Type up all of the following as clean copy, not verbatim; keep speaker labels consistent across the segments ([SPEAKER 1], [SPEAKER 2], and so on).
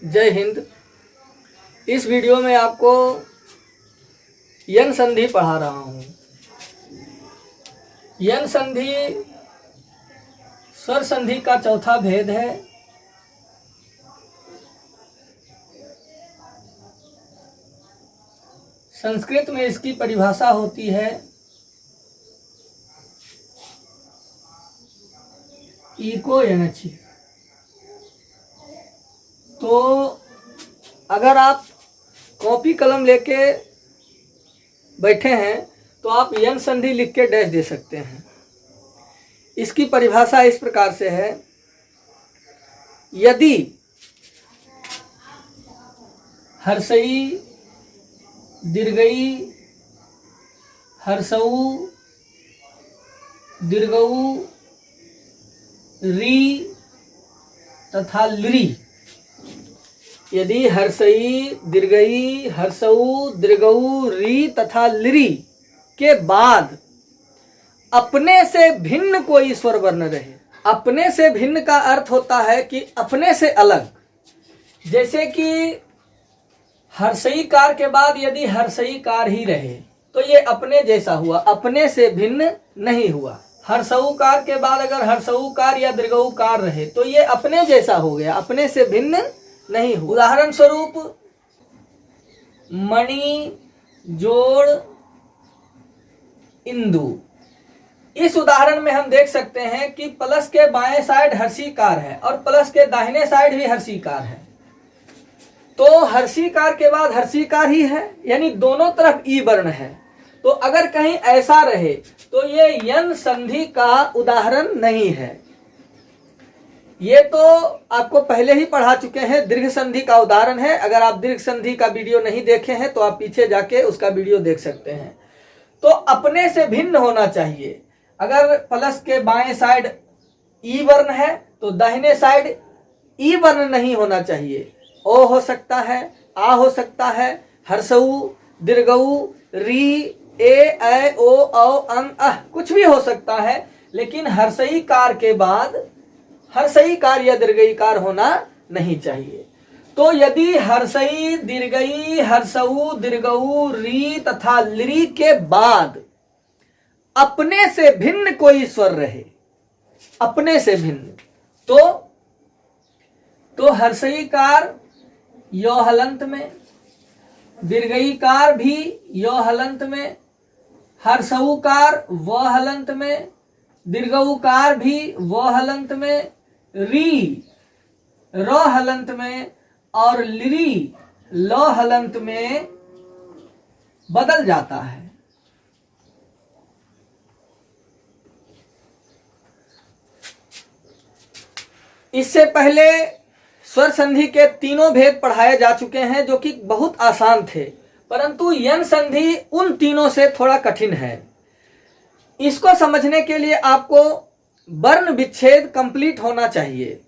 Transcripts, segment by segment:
[SPEAKER 1] जय हिंद। इस वीडियो में आपको यन संधि पढ़ा रहा हूँ। यन संधि स्वर संधि का चौथा भेद है। संस्कृत में इसकी परिभाषा होती है इको यनचि। तो अगर आप कॉपी कलम लेके बैठे हैं तो आप यन संधि लिख के डैश दे सकते हैं। इसकी परिभाषा इस प्रकार से है, यदि हर्षई, दीर्घई, हर्षऊ, दीर्घऊ, री तथा लृ, यदि हर्षई, दीर्घई, हर्षऊ, दीर्घऊ, री तथा लृ के बाद अपने से भिन्न कोई स्वर वर्ण रहे। अपने से भिन्न का अर्थ होता है कि अपने से अलग। जैसे कि हर्षई कार के बाद यदि हर्षई कार ही रहे तो ये अपने जैसा हुआ, अपने से भिन्न नहीं हुआ। हर्षऊ कार के बाद अगर हर्षऊ कार या दीर्घऊ कार रहे तो ये अपने जैसा हो गया, अपने से भिन्न नहीं हुआ। उदाहरण स्वरूप मणि, जोड़, इंदु। इस उदाहरण में हम देख सकते हैं कि प्लस के बाएं साइड हर्षीकार है और प्लस के दाहिने साइड भी हर्षीकार है। तो हर्षीकार के बाद हर्षीकार ही है, यानी दोनों तरफ ई वर्ण है। तो अगर कहीं ऐसा रहे तो ये यन संधि का उदाहरण नहीं है। ये तो आपको पहले ही पढ़ा चुके हैं, दीर्घ संधि का उदाहरण है। अगर आप दीर्घ संधि का वीडियो नहीं देखे हैं तो आप पीछे जाके उसका वीडियो देख सकते हैं। तो अपने से भिन्न होना चाहिए। अगर प्लस के बाएं साइड ई वर्ण है तो दाहिने साइड ई वर्ण नहीं होना चाहिए। ओ हो सकता है, आ हो सकता है, हर्षऊ, दीर्घऊ, री, ए, ऐ, ओ, औ, अं, अह कुछ भी हो सकता है, लेकिन हर्षई कार के बाद हर्षई कार या दीर्घई कार होना नहीं चाहिए। तो यदि हर्षई, दीर्घई, हर्षऊ, दीर्घऊ, री तथा लृ के बाद अपने से भिन्न कोई स्वर रहे, अपने से भिन्न, तो हर्षई कार यो हलंत में, दीर्घई कार भी यो हलंत में, हर्षऊ कार व हलंत में, दीर्घऊ कार भी व हलंत में, री र हलंत में और लृ ल हलंत में बदल जाता है। इससे पहले स्वर संधि के तीनों भेद पढ़ाए जा चुके हैं जो कि बहुत आसान थे, परंतु यन संधि उन तीनों से थोड़ा कठिन है। इसको समझने के लिए आपको वर्ण विच्छेद कंप्लीट होना चाहिए।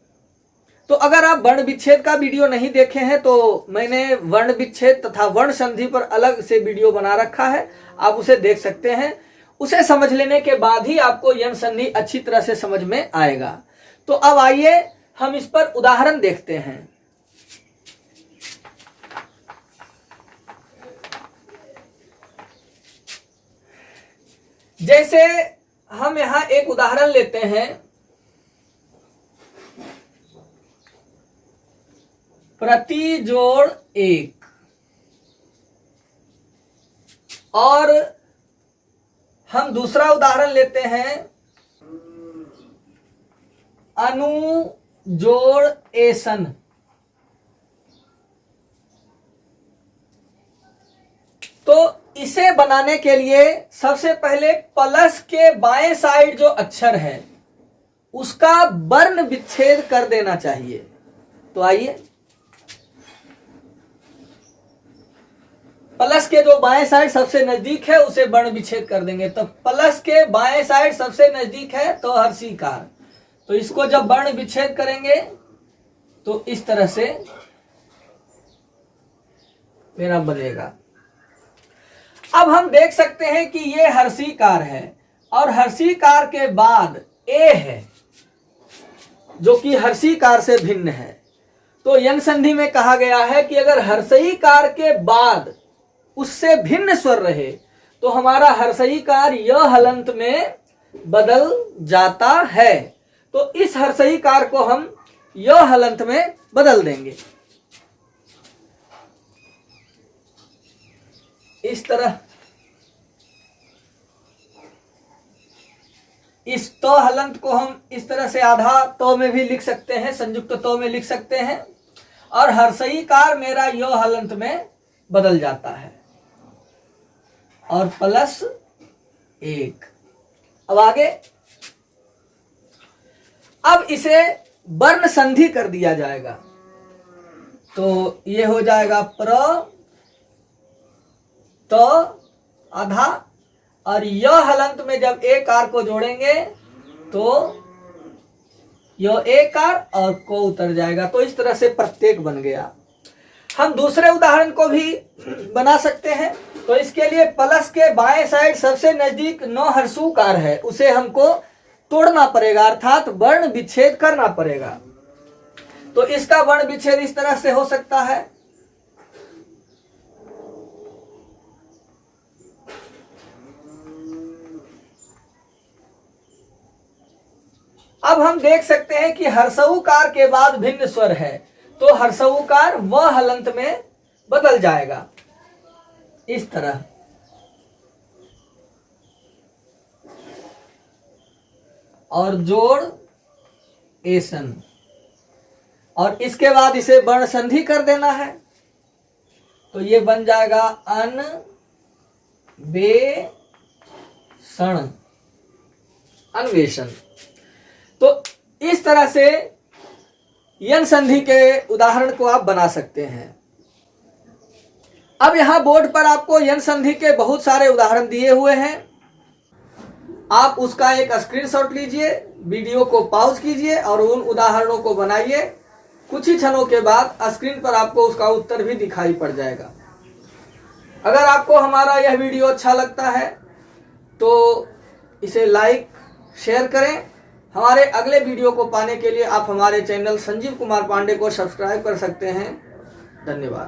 [SPEAKER 1] तो अगर आप वर्ण विच्छेद का वीडियो नहीं देखे हैं तो मैंने वर्ण विच्छेद तथा वर्ण संधि पर अलग से वीडियो बना रखा है, आप उसे देख सकते हैं। उसे समझ लेने के बाद ही आपको यन संधि अच्छी तरह से समझ में आएगा। तो अब आइए हम इस पर उदाहरण देखते हैं। जैसे हम यहां एक उदाहरण लेते हैं, प्रति जोड़ एक, और हम दूसरा उदाहरण लेते हैं अनु जोड़ एसन। तो इसे बनाने के लिए सबसे पहले प्लस के बाएं साइड जो अक्षर है उसका वर्ण विच्छेद कर देना चाहिए। तो आइए, प्लस के जो बाएं साइड सबसे नजदीक है उसे वर्ण विच्छेद कर देंगे। तो प्लस के बाएं साइड सबसे नजदीक है तो हर्षीकार, तो इसको जब वर्ण विच्छेद करेंगे तो इस तरह से मेरा बनेगा। अब हम देख सकते हैं कि ये हर्षीकार है और हर्षीकार के बाद ए है जो कि हर्षीकार से भिन्न है। तो यन संधि में कहा गया है कि अगर हर्षईकार के बाद उससे भिन्न स्वर रहे तो हमारा हर्षईकार य हलंत में बदल जाता है। तो इस हर्षईकार को हम य हलंत में बदल देंगे। इस तरह इस तो हलंत को हम इस तरह से आधा तो में भी लिख सकते हैं, संयुक्त तो में लिख सकते हैं, और हर्षईकार मेरा यो हलंत में बदल जाता है और प्लस 1। अब आगे, अब इसे वर्ण संधि कर दिया जाएगा। तो ये हो जाएगा प्र तो आधा, और य हलंत में जब ए कार को जोड़ेंगे तो यो ए कार और को उतर जाएगा। तो इस तरह से प्रत्येक बन गया। हम दूसरे उदाहरण को भी बना सकते हैं। तो इसके लिए प्लस के बाएं साइड सबसे नजदीक न हर्षूकार है, उसे हमको तोड़ना पड़ेगा, अर्थात वर्ण विच्छेद करना पड़ेगा। तो इसका वर्ण विच्छेद इस तरह से हो सकता है। अब हम देख सकते हैं कि हर्षऊकार के बाद भिन्न स्वर है, तो हर्षऊकार व हलंत में बदल जाएगा इस तरह। और जोड़ एसन, और इसके बाद इसे वर्ण संधि कर देना है। तो ये बन जाएगा अन बे सण, अन्वेषण। तो इस तरह से यन संधि के उदाहरण को आप बना सकते हैं। अब यहां बोर्ड पर आपको यन संधि के बहुत सारे उदाहरण दिए हुए हैं। आप उसका एक स्क्रीनशॉट लीजिए, वीडियो को पॉज कीजिए और उन उदाहरणों को बनाइए। कुछ ही क्षणों के बाद स्क्रीन पर आपको उसका उत्तर भी दिखाई पड़ जाएगा। अगर आपको हमारा यह वीडियो अच्छा लगता है तो इसे लाइक शेयर करें। हमारे अगले वीडियो को पाने के लिए आप हमारे चैनल संजीव कुमार पांडे को सब्सक्राइब कर सकते हैं। धन्यवाद।